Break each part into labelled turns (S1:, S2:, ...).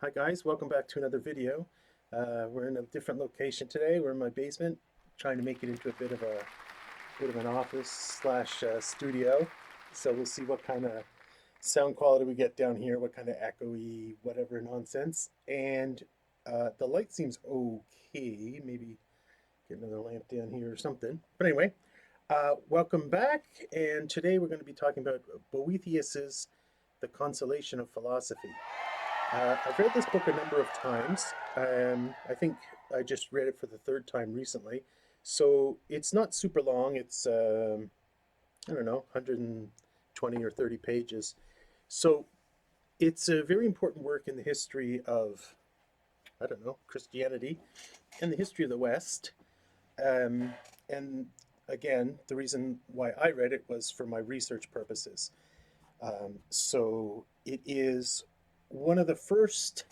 S1: Hi guys, welcome back to another video. We're in a different location today. We're in my basement, trying to make it into a bit of an office slash studio. So we'll see what kind of sound quality we get down here, what kind of echoey, whatever nonsense. And the light seems okay. Maybe get another lamp down here or something. But anyway, welcome back. And today we're going to be talking about Boethius's The Consolation of Philosophy. I've read this book a number of times. I think I just read it for the third time recently. So it's not super long. It's, I don't know, 120 or 30 pages. So it's a very important work in the history of, I don't know, Christianity and the history of the West. And again, the reason why I read it was for my research purposes. So it is one of the first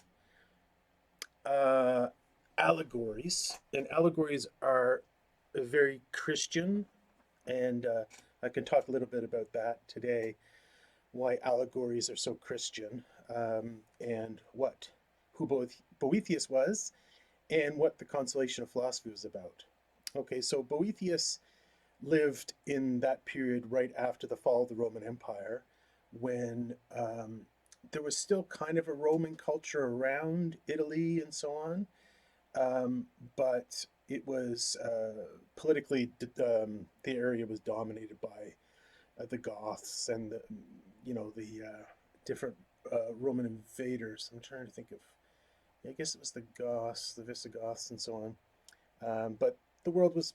S1: uh, allegories, and allegories are very Christian, and I can talk a little bit about that today. Why allegories are so Christian, and what who Boethius was, and what the Consolation of Philosophy was about. Okay, so Boethius lived in that period right after the fall of the Roman Empire, when there was still kind of a Roman culture around Italy and so on, um, but it was politically the area was dominated by the Goths and the different Roman invaders. I'm trying to think of. I guess it was the Goths, the Visigoths, and so on. But the world was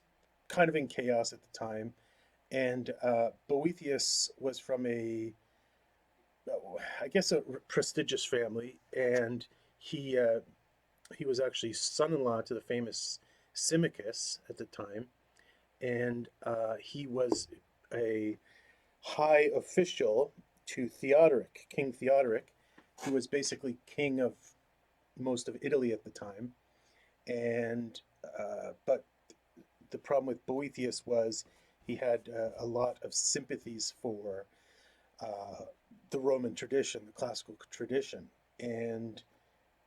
S1: kind of in chaos at the time, and Boethius was from I guess, a prestigious family, and he uh, he was actually son-in-law to the famous Symmachus at the time, and he was a high official to Theodoric, King Theodoric, who was basically king of most of Italy at the time. And but the problem with Boethius was he had a lot of sympathies for uh, the Roman tradition, the classical tradition, and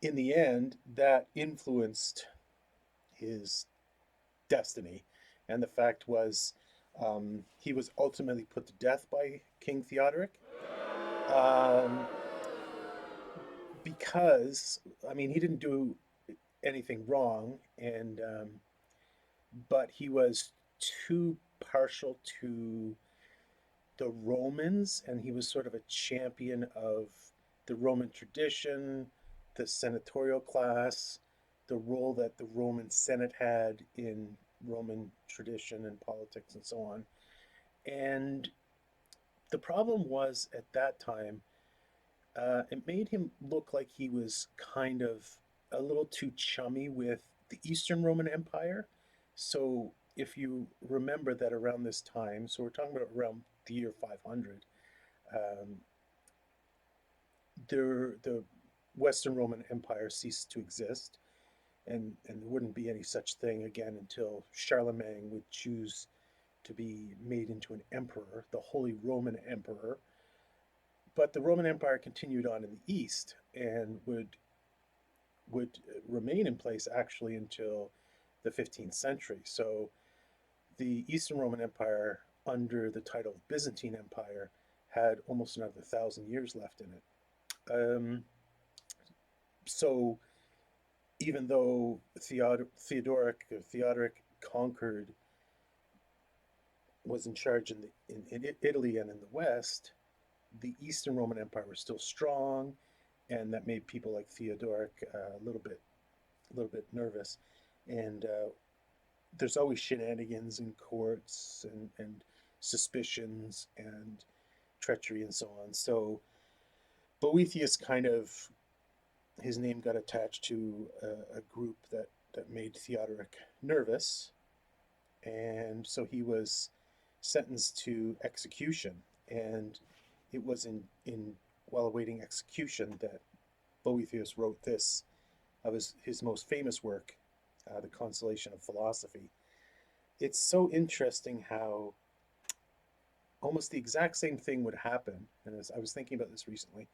S1: in the end, that influenced his destiny. And the fact was, he was ultimately put to death by King Theodoric, um, because, I mean, he didn't do anything wrong, and but he was too partial to the Romans, and he was sort of a champion of the Roman tradition, the senatorial class, the role that the Roman Senate had in Roman tradition and politics and so on. And the problem was at that time, it made him look like he was kind of a little too chummy with the Eastern Roman Empire. So if you remember that around this time, so we're talking about around the year 500, um, the Western Roman Empire ceased to exist, and there wouldn't be any such thing again until Charlemagne would choose to be made into an emperor, the Holy Roman Emperor. But the Roman Empire continued on in the East and would remain in place actually until the 15th century. So the Eastern Roman Empire, under the title of Byzantine Empire, had almost another 1,000 years left in it. So even though Theodoric conquered, was in charge in Italy and in the West, the Eastern Roman Empire was still strong, and that made people like Theodoric a little bit nervous. And there's always shenanigans in courts, and suspicions and treachery and so on. So Boethius kind of, his name got attached to a group that made Theodoric nervous, and so he was sentenced to execution. And it was in while awaiting execution that Boethius wrote this of his most famous work, The Consolation of Philosophy. It's so interesting how almost the exact same thing would happen. And as I was thinking about this recently,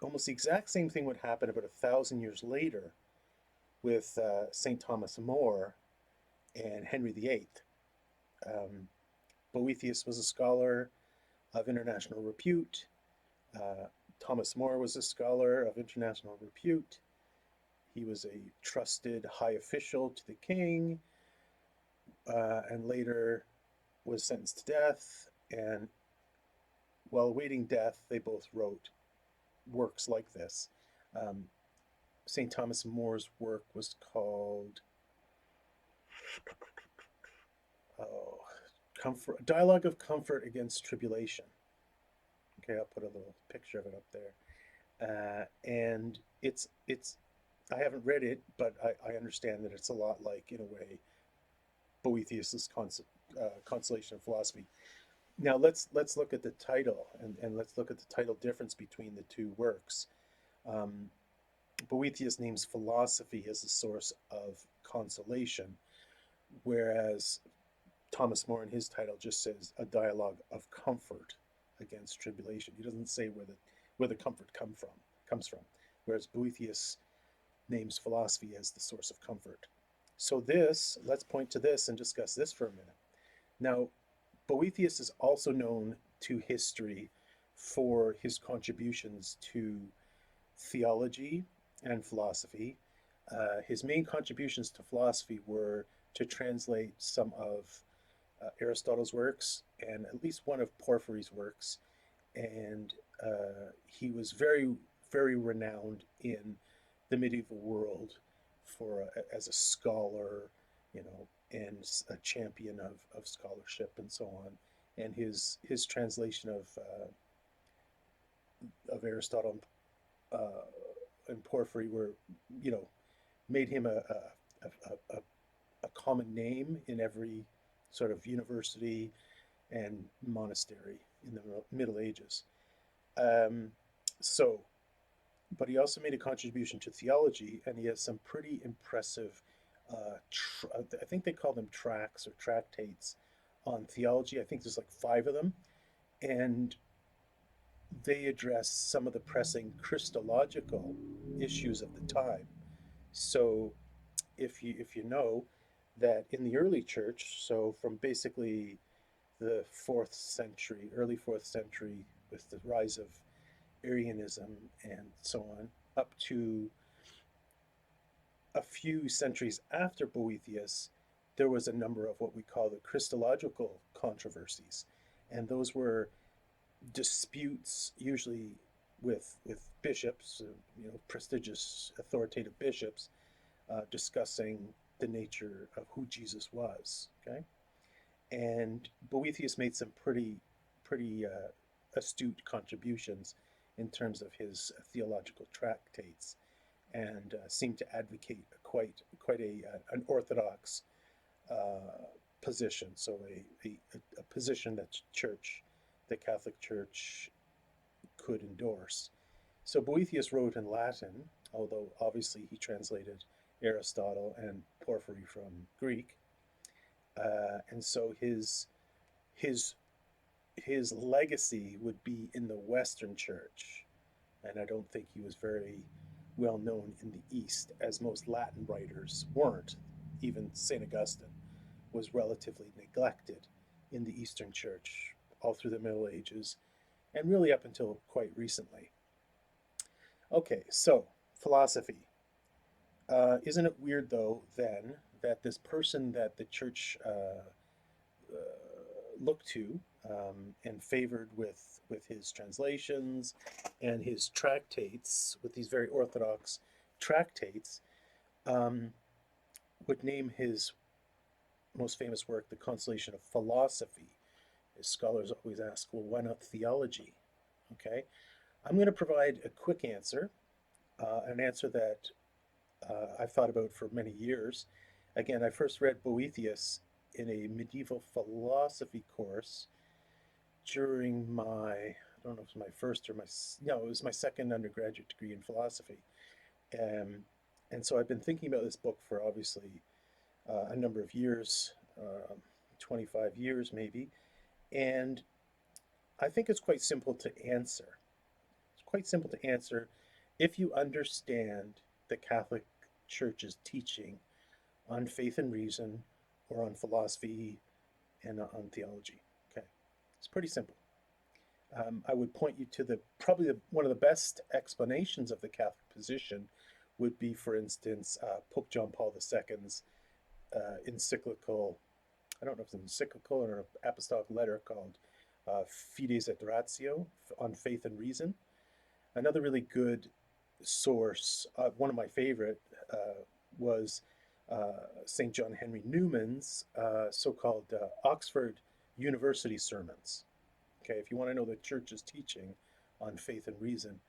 S1: almost the exact same thing would happen about 1,000 years later with St. Thomas More and Henry VIII. Um, Boethius was a scholar of international repute. Uh, Thomas More was a scholar of international repute. He was a trusted high official to the king, and later was sentenced to death. And while awaiting death, they both wrote works like this. Um, St. Thomas More's work was called oh, Comfort, Dialogue of Comfort Against Tribulation. Okay, I'll put a little picture of it up there. And it's I haven't read it, but I understand that it's a lot like, in a way, Boethius's Consolation of Philosophy. Now let's look at the title, and let's look at the title difference between the two works. Um, Boethius names philosophy as the source of consolation, whereas Thomas More in his title just says a dialogue of comfort against tribulation. He doesn't say where the comfort comes from, whereas Boethius names philosophy as the source of comfort. So let's point to this and discuss this for a minute. Now, Boethius is also known to history for his contributions to theology and philosophy. His main contributions to philosophy were to translate some of Aristotle's works and at least one of Porphyry's works. And he was very, very renowned in the medieval world for as a scholar, and a champion of scholarship and so on. And his translation of Aristotle uh, and Porphyry were, you know, made him a common name in every sort of university and monastery in the Middle Ages. Um, so, but he also made a contribution to theology, and he has some pretty impressive, I think they call them tracts or tractates on theology. I think there's like five of them, and they address some of the pressing Christological issues of the time. So, if you know that in the early church, so from basically the fourth century, early fourth century, with the rise of Arianism and so on, up to a few centuries after Boethius, there was a number of what we call the Christological controversies. And those were disputes, usually with bishops, prestigious, authoritative bishops, discussing the nature of who Jesus was. Okay, and Boethius made some pretty astute contributions in terms of his theological tractates, and seemed to advocate quite an orthodox uh, position, so a position that the Catholic Church could endorse. So Boethius wrote in Latin, although obviously he translated Aristotle and Porphyry from Greek, and so his his legacy would be in the Western Church, and I don't think he was very well known in the East, as most Latin writers weren't. Even St. Augustine was relatively neglected in the Eastern Church all through the Middle Ages and really up until quite recently. Okay, so philosophy. Isn't it weird, though, then, that this person that the church looked to and favored with his translations and his tractates, with these very orthodox tractates, um, would name his most famous work the Consolation of Philosophy? As scholars always ask, well, why not theology? Okay, I'm going to provide a quick answer, an answer that I've thought about for many years. Again, I first read Boethius in a medieval philosophy course during I don't know if it was my first or no, it was my second undergraduate degree in philosophy. Um, and so I've been thinking about this book for obviously a number of years, 25 years maybe. And I think it's quite simple to answer. It's quite simple to answer if you understand the Catholic Church's teaching on faith and reason, or on philosophy and on theology. Okay, it's pretty simple. I would point you to one of the best explanations of the Catholic position would be, for instance, Pope John Paul II's encyclical. I don't know if it's an encyclical or an apostolic letter called Fides et Ratio, on faith and reason. Another really good source, one of my favorite, was St. John Henry Newman's so-called Oxford University sermons. Okay, if you want to know the church's teaching on faith and reason,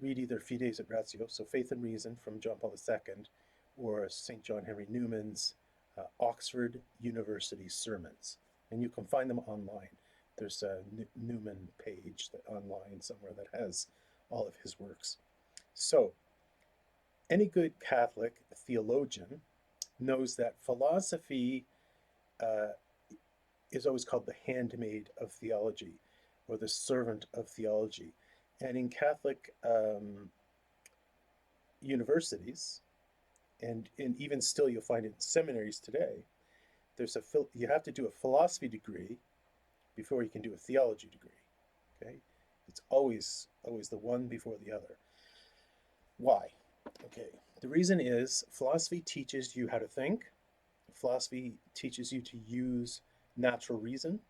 S1: read either Fides et Ratio, so Faith and Reason from John Paul II, or St. John Henry Newman's Oxford University sermons. And you can find them online. There's a Newman page online somewhere that has all of his works. So, any good Catholic theologian knows that philosophy uh, is always called the handmaid of theology, or the servant of theology. And in Catholic universities, and even still you'll find it in seminaries today, you have to do a philosophy degree before you can do a theology degree. Okay, it's always the one before the other. Why? Okay, the reason is philosophy teaches you how to think. Philosophy teaches you to use natural reason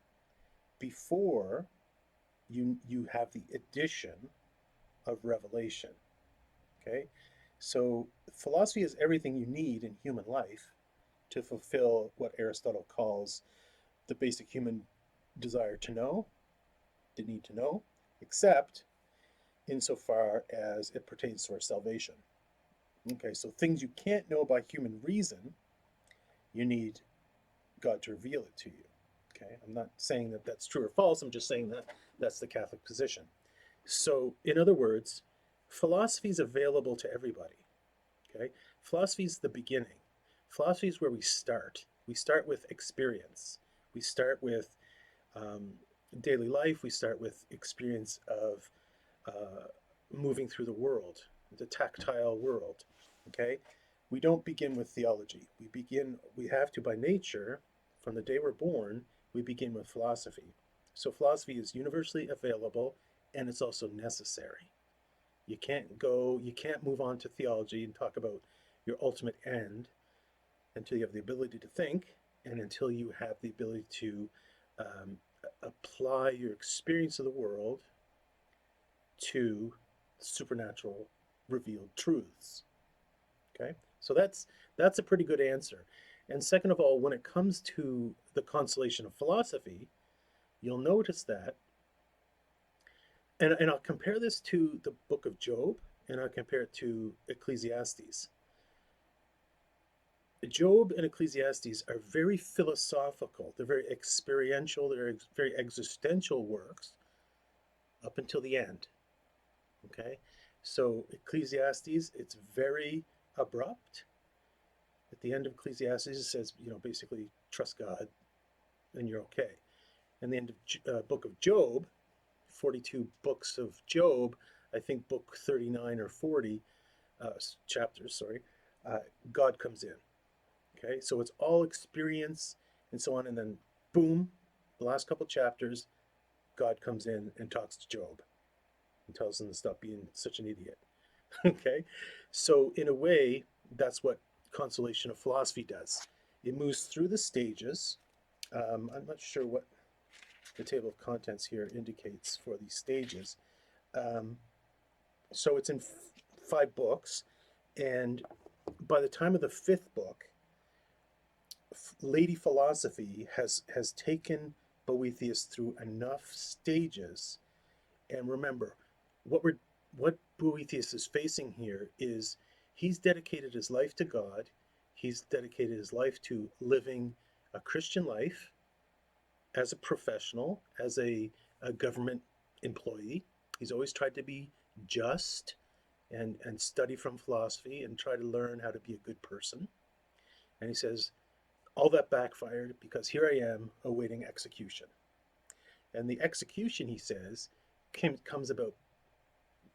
S1: before you have the addition of revelation. Okay, so philosophy is everything you need in human life to fulfill what Aristotle calls the basic human desire to know, the need to know, except insofar as it pertains to our salvation. Okay, so things you can't know by human reason, you need God to reveal it to you. Okay, I'm not saying that that's true or false, I'm just saying that that's the Catholic position. So, in other words, philosophy is available to everybody. Okay, philosophy is the beginning. Philosophy is where we start. We start with experience. We start with daily life. We start with experience of moving through the world, the tactile world. Okay, we don't begin with theology. We have to by nature, from the day we're born, we begin with philosophy. So philosophy is universally available, and it's also necessary. You can't move on to theology and talk about your ultimate end until you have the ability to think, and until you have the ability to apply your experience of the world to supernatural revealed truths. Okay, so that's a pretty good answer. And second of all, when it comes to the consolation of philosophy, you'll notice that, and I'll compare this to the book of Job, and I'll compare it to Ecclesiastes. Job and Ecclesiastes are very philosophical, they're very experiential, they're very existential works up until the end. Okay, so Ecclesiastes, it's very abrupt. At the end of Ecclesiastes, it says, basically, trust God and you're okay. And the end of book of Job, 42 books of Job, I think book 39 or 40 chapters, sorry, God comes in. Okay, so it's all experience and so on, and then boom, the last couple chapters, God comes in and talks to Job and tells him to stop being such an idiot. Okay, so in a way, that's what Consolation of Philosophy does. It moves through the stages. I'm not sure what the table of contents here indicates for these stages. So it's in 5 books, and by the time of the 5th book, Lady Philosophy has taken Boethius through enough stages. And remember, what Boethius is facing here is he's dedicated his life to God. He's dedicated his life to living a Christian life as a professional, as a government employee. He's always tried to be just and study from philosophy and try to learn how to be a good person. And he says, all that backfired because here I am awaiting execution. And the execution, he says, comes about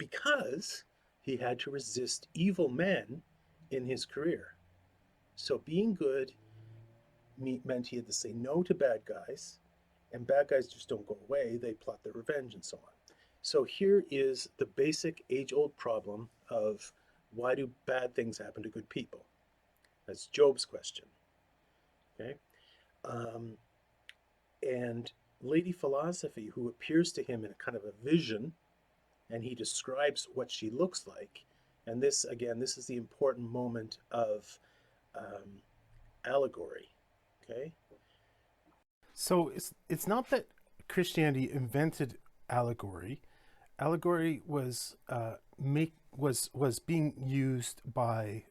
S1: because he had to resist evil men in his career. So being good meant he had to say no to bad guys, and bad guys just don't go away, they plot their revenge and so on. So here is the basic age-old problem of why do bad things happen to good people? That's Job's question. Okay? Um, and Lady Philosophy, who appears to him in a kind of a vision, and he describes what she looks like. And this, again, this is the important moment of allegory. Okay?
S2: So it's not that Christianity invented allegory. Allegory was being used by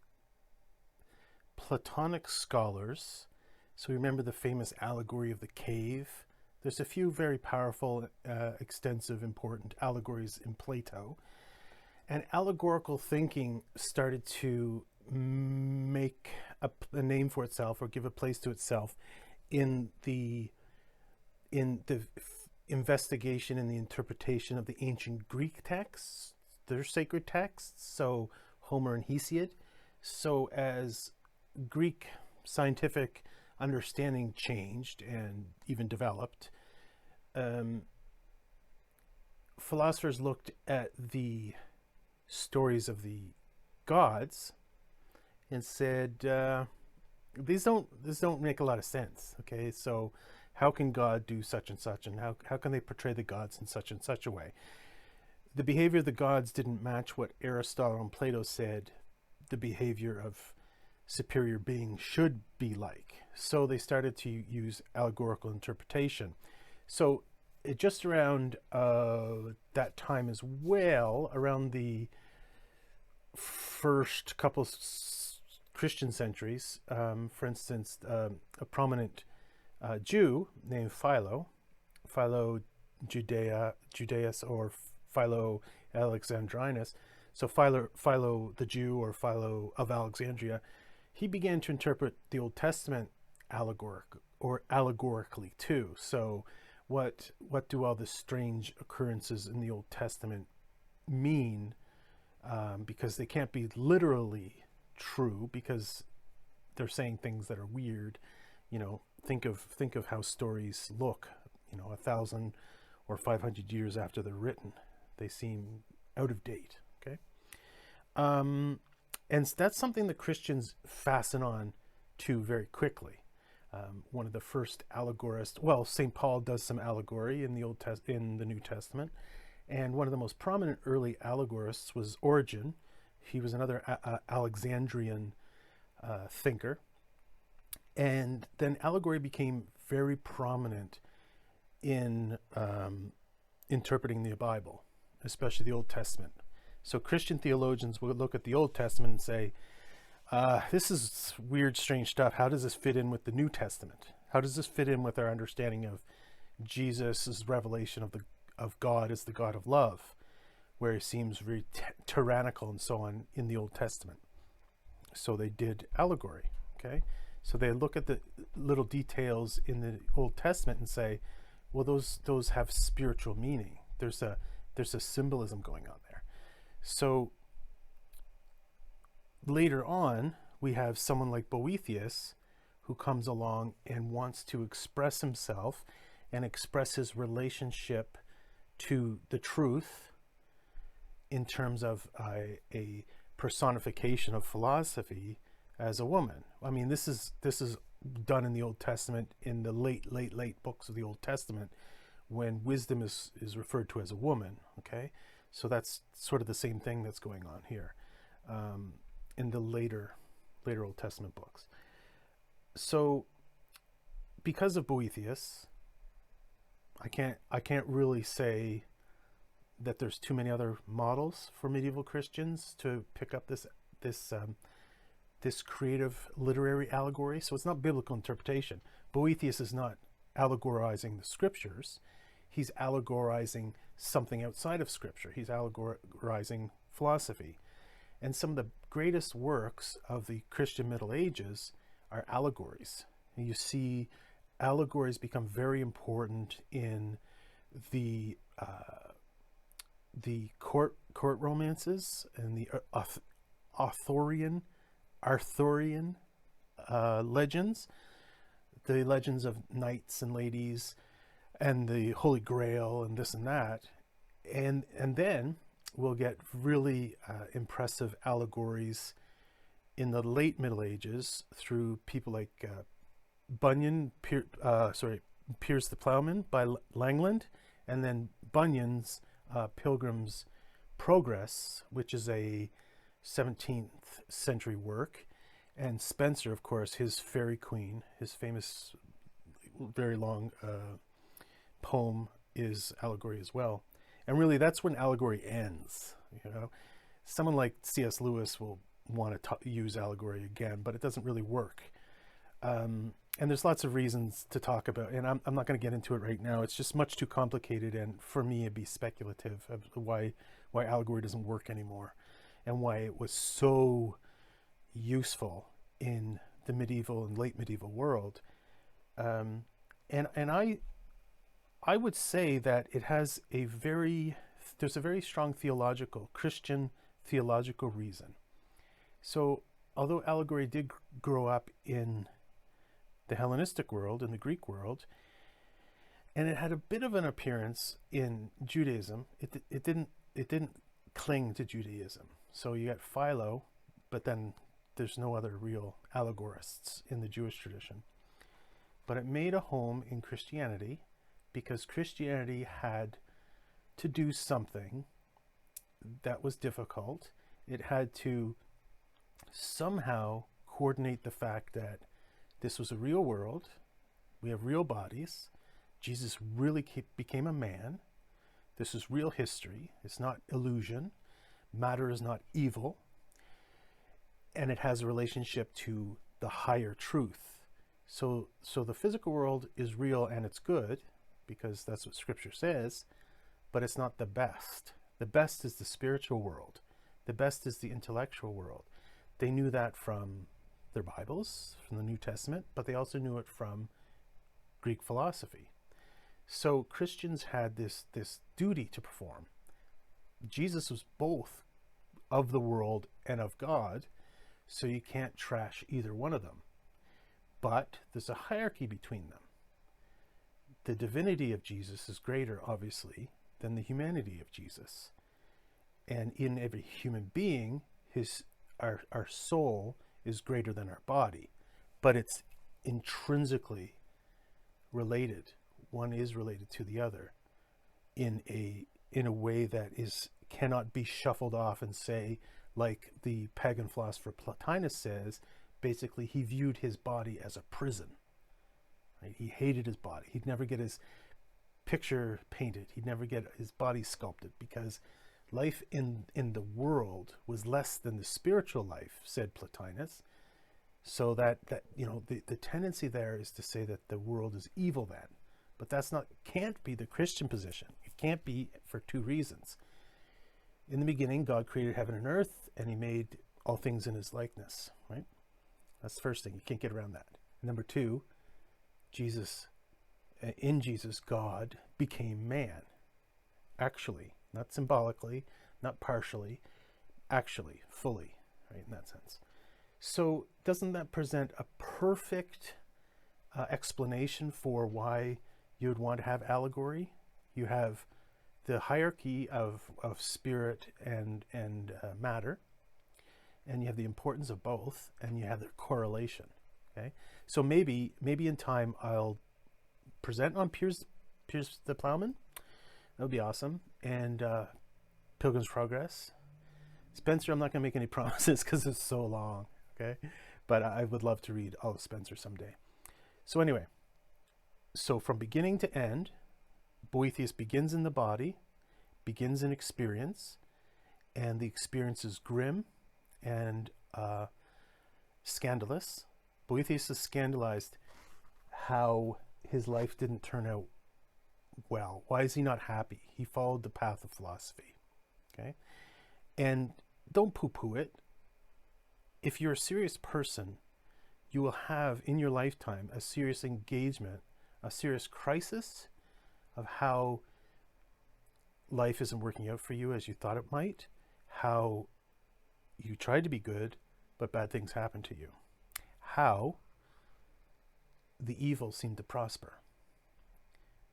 S2: Platonic scholars. So remember the famous allegory of the cave. There's a few very powerful, extensive, important allegories in Plato. And allegorical thinking started to make a name for itself or give a place to itself in the investigation and the interpretation of the ancient Greek texts, their sacred texts, so Homer and Hesiod. So as Greek scientific understanding changed and even developed, philosophers looked at the stories of the gods and said, these don't make a lot of sense. Okay, so how can God do such and such, and how can they portray the gods in such and such a way? The behavior of the gods didn't match what Aristotle and Plato said the behavior of superior beings should be like. So they started to use allegorical interpretation. So it just around that time as well, around the first couple Christian centuries, for instance, a prominent Jew named Philo Judaeus, or Philo Alexandrinus. So Philo the Jew, or Philo of Alexandria, he began to interpret the Old Testament allegorically too. So what do all the strange occurrences in the Old Testament mean? Because they can't be literally true, because they're saying things that are weird. You know, think of how stories look, 1,000 or 500 years after they're written. They seem out of date. Okay, and that's something that Christians fasten on to very quickly. One of the first allegorists, well, St. Paul does some allegory in the New Testament, and one of the most prominent early allegorists was Origen. He was another Alexandrian thinker. And then allegory became very prominent in interpreting the Bible, especially the Old Testament. So Christian theologians would look at the Old Testament and say, this is weird, strange stuff. How does this fit in with the New Testament? How does this fit in with our understanding of Jesus' revelation of God as the God of love, where he seems very tyrannical and so on in the Old Testament? So they did allegory, okay? So they look at the little details in the Old Testament and say, well, those have spiritual meaning. There's a symbolism going on there. So later on, we have someone like Boethius who comes along and wants to express himself and express his relationship to the truth in terms of a personification of philosophy as a woman. I mean, this is done in the Old Testament, in the late books of the Old Testament, when wisdom is referred to as a woman. Okay, so that's sort of the same thing that's going on here in the later Old Testament books. So because of Boethius, I can't really say that there's too many other models for medieval Christians to pick up this creative literary allegory. So it's not biblical interpretation. Boethius is not allegorizing the scriptures. He's allegorizing something outside of scripture. He's allegorizing philosophy. And some of the greatest works of the Christian Middle Ages are allegories. And you see allegories become very important in the court romances and the Arthurian legends, the legends of knights and ladies, and the Holy Grail, and this and that, and then we'll get really impressive allegories in the late Middle Ages through people like Bunyan, Piers the Plowman by Langland, and then Bunyan's Pilgrim's Progress, which is a 17th century work, and Spenser, of course, his Fairy Queen, his famous very long poem is allegory as well. And really that's when allegory ends. Someone like C.S. Lewis will want to use allegory again, but it doesn't really work. And there's lots of reasons to talk about, and I'm not going to get into it right now. It's just much too complicated, and for me it'd be speculative of why allegory doesn't work anymore, and why it was so useful in the medieval and late medieval world. And I would say that it has there's a very strong Christian theological reason. So although allegory did grow up in the Hellenistic world, in the Greek world, and it had a bit of an appearance in Judaism, it didn't cling to Judaism. So you got Philo, but then there's no other real allegorists in the Jewish tradition. But it made a home in Christianity because Christianity had to do something that was difficult. It had to somehow coordinate the fact that this was a real world. We have real bodies. Jesus really became a man. This is real history. It's not illusion. Matter is not evil. And it has a relationship to the higher truth. So the physical world is real and it's good, because that's what Scripture says, but it's not the best. The best is the spiritual world. The best is the intellectual world. They knew that from their Bibles, from the New Testament, but they also knew it from Greek philosophy. So Christians had this duty to perform. Jesus was both of the world and of God, so you can't trash either one of them. But there's a hierarchy between them. The divinity of Jesus is greater, obviously, than the humanity of Jesus. And in every human being, our soul is greater than our body, but it's intrinsically related. One is related to the other in a way that cannot be shuffled off and say, like the pagan philosopher Plotinus says, basically he viewed his body as a prison. Right? He hated his body. He'd never get his picture painted. He'd never get his body sculpted, because life in the world was less than the spiritual life, said Plotinus. So that the tendency there is to say that the world is evil then. But can't be the Christian position. It can't be, for two reasons. In the beginning, God created heaven and earth, and he made all things in his likeness, right? That's the first thing. You can't get around that. Number two, in Jesus, God became man. Actually, not symbolically, not partially, actually, fully, right, in that sense. So doesn't that present a perfect explanation for why you would want to have allegory? You have the hierarchy of spirit and matter, and you have the importance of both, and you have their correlation. Okay, so maybe in time I'll present on Piers the Plowman. That would be awesome. And Pilgrim's Progress. Spenser, I'm not going to make any promises because it's so long. Okay, but I would love to read all of Spenser someday. So anyway, so from beginning to end, Boethius begins in the body, begins in experience, and the experience is grim and scandalous. Boethius is scandalized how his life didn't turn out well. Why is he not happy? He followed the path of philosophy. Okay, and don't poo-poo it. If you're a serious person, you will have in your lifetime a serious engagement, a serious crisis of how life isn't working out for you as you thought it might, how you tried to be good, but bad things happen to you, how the evil seemed to prosper.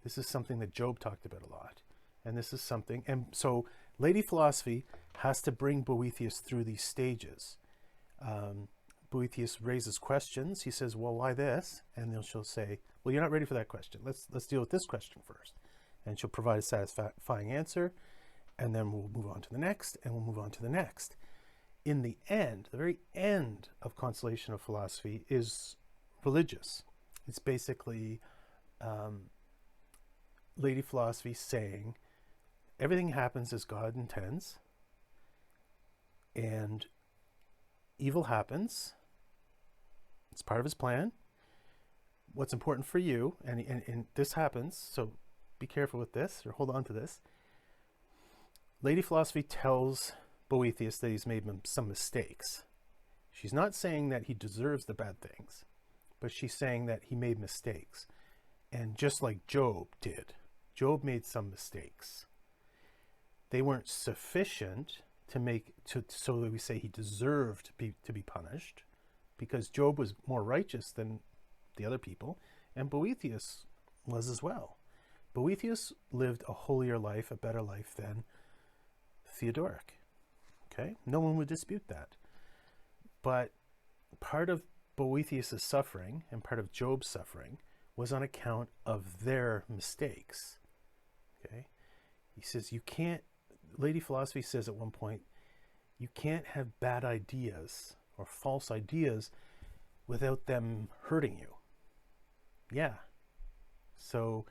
S2: This is something that Job talked about a lot. And this is something, and so Lady Philosophy has to bring Boethius through these stages. Boethius raises questions. He says, well, why this? And then she'll say, well, you're not ready for that question. Let's deal with this question first. And she'll provide a satisfying answer, and then we'll move on to the next, and we'll move on to the next. In the end, the very end of Consolation of Philosophy is religious. It's basically Lady Philosophy saying everything happens as God intends, and evil happens. It's part of his plan. What's important for you, and this happens, so be careful with this, or hold on to this. Lady Philosophy tells Boethius that he's made some mistakes. She's not saying that he deserves the bad things, but she's saying that he made mistakes. And just like Job did, Job made some mistakes. They weren't sufficient so that we say he deserved to be punished, because Job was more righteous than the other people, and Boethius was as well. Boethius lived a holier life, a better life than Theodoric. Okay, no one would dispute that. But part of Boethius's suffering and part of Job's suffering was on account of their mistakes. Okay, he says you can't. Lady Philosophy says at one point, you can't have bad ideas or false ideas without them hurting you. Yeah. So,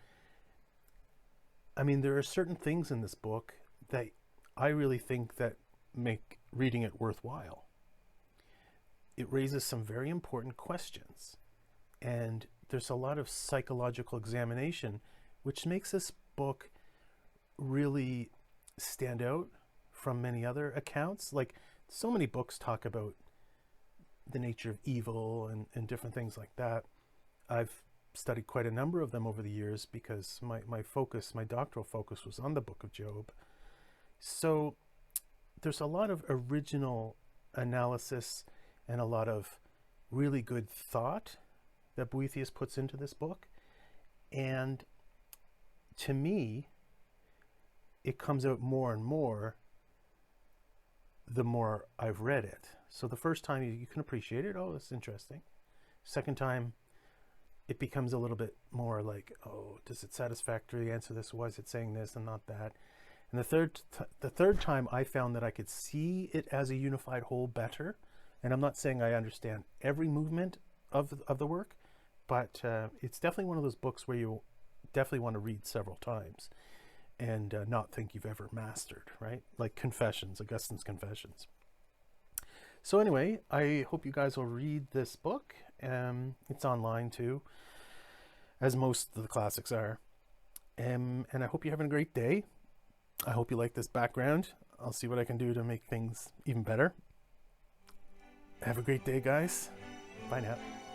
S2: I mean, there are certain things in this book that I really think that make reading it worthwhile. It raises some very important questions, and there's a lot of psychological examination, which makes this book really stand out from many other accounts. Like, so many books talk about the nature of evil and different things like that. I've studied quite a number of them over the years because my doctoral focus was on the book of Job. So there's a lot of original analysis and a lot of really good thought that Boethius puts into this book. And to me, it comes out more and more the more I've read it. So the first time you can appreciate it, oh, it's interesting. Second time, it becomes a little bit more like, oh, does it satisfactorily answer this? Why is it saying this and not that? And the third time, I found that I could see it as a unified whole better. And I'm not saying I understand every movement of the work, but it's definitely one of those books where you definitely want to read several times and not think you've ever mastered, right? Like Confessions, Augustine's Confessions. So anyway, I hope you guys will read this book. It's online too, as most of the classics are. And I hope you're having a great day. I hope you like this background. I'll see what I can do to make things even better. Have a great day, guys. Bye now.